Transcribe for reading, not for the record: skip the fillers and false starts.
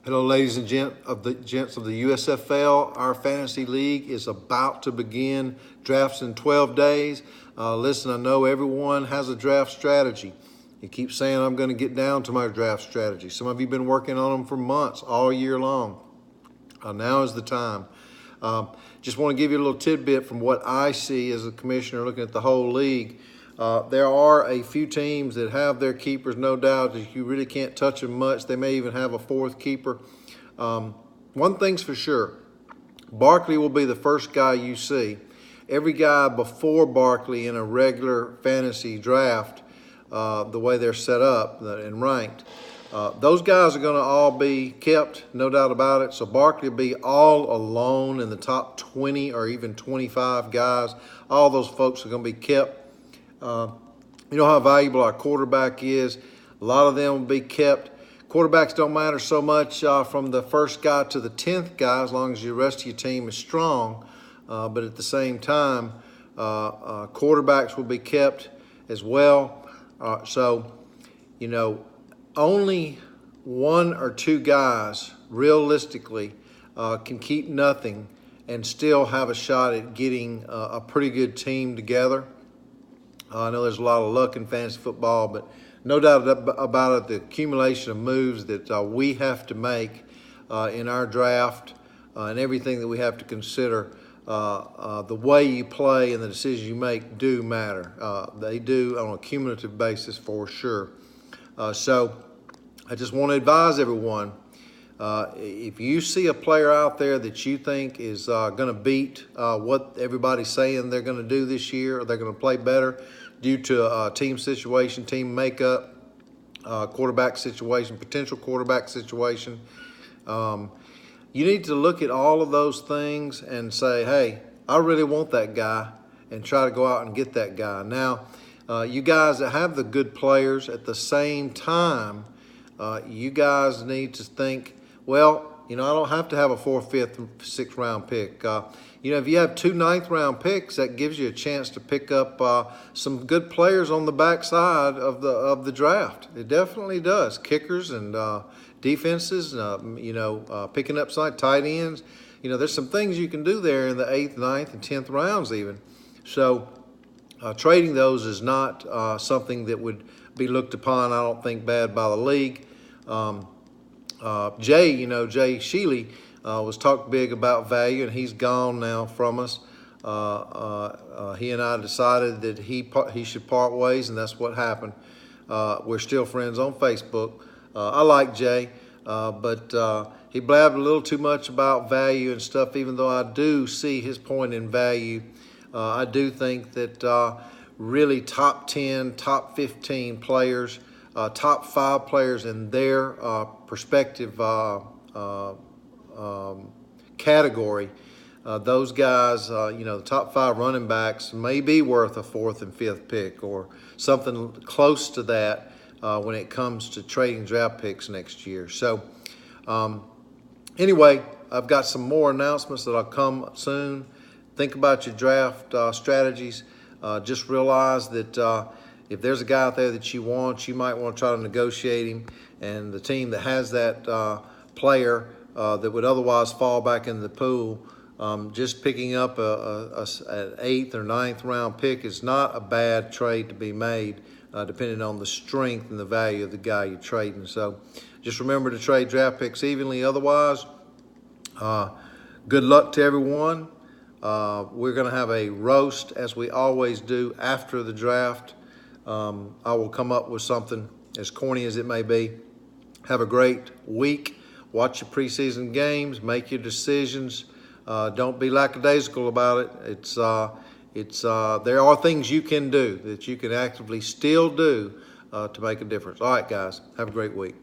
Hello, ladies and gents of the USFL. Our fantasy league is about to begin. Drafts in 12 days. Listen, I know everyone has a draft strategy. You keep saying, I'm going to get down to my draft strategy. Some of you have been working on them for months, all year long. Now is the time. Just want to give you a little tidbit from what I see as a commissioner looking at the whole league. There are a few teams that have their keepers, no doubt, that you really can't touch them much. They may even have a fourth keeper. One thing's for sure, Barkley will be the first guy you see. Every guy before Barkley in a regular fantasy draft, the way they're set up and ranked, those guys are going to all be kept, no doubt about it. So Barkley will be all alone in the top 20 or even 25 guys. All those folks are going to be kept. You know how valuable our quarterback is. A lot of them will be kept. Quarterbacks don't matter so much from the first guy to the 10th guy, as long as the rest of your team is strong. But at the same time, quarterbacks will be kept as well. So, you know, only one or two guys realistically can keep nothing and still have a shot at getting a pretty good team together. I know there's a lot of luck in fantasy football, but no doubt about it, the accumulation of moves that we have to make in our draft and everything that we have to consider, the way you play and the decisions you make do matter. They do on a cumulative basis for sure. So I just want to advise everyone, if you see a player out there that you think is going to beat what everybody's saying they're going to do this year, or they're going to play better due to team situation, team makeup, quarterback situation, potential quarterback situation, you need to look at all of those things and say, hey, I really want that guy, and try to go out and get that guy. Now, you guys that have the good players at the same time, you guys need to think, well, you know, I don't have to have a 4th, 5th, 6th round pick. You know, if you have 2 9th-round picks, that gives you a chance to pick up some good players on the backside of the draft. It definitely does. Kickers and defenses, you know, picking up some tight ends. You know, there's some things you can do there in the 8th, 9th, and 10th rounds even. So trading those is not something that would be looked upon, I don't think, bad by the league. Jay Sheely was talked big about value, and he's gone now from us. He and I decided that he should part ways, and that's what happened. We're still friends on Facebook. I like Jay, but he blabbed a little too much about value and stuff, even though I do see his point in value. I do think that really top 10, top 15 players, top 5 players in their perspective category, those guys, you know, the top 5 running backs may be worth a 4th and 5th pick or something close to that when it comes to trading draft picks next year. So anyway, I've got some more announcements that'll come soon. Think about your draft strategies. Just realize that if there's a guy out there that you want, you might want to try to negotiate him, and the team that has that player that would otherwise fall back in the pool, just picking up an 8th or 9th round pick is not a bad trade to be made, depending on the strength and the value of the guy you're trading. So just remember to trade draft picks evenly. Otherwise, good luck to everyone. We're going to have a roast, as we always do, after the draft. I will come up with something, as corny as it may be. Have a great week. Watch your preseason games. Make your decisions. Don't be lackadaisical about it. There are things you can do that you can actively still do to make a difference. All right, guys. Have a great week.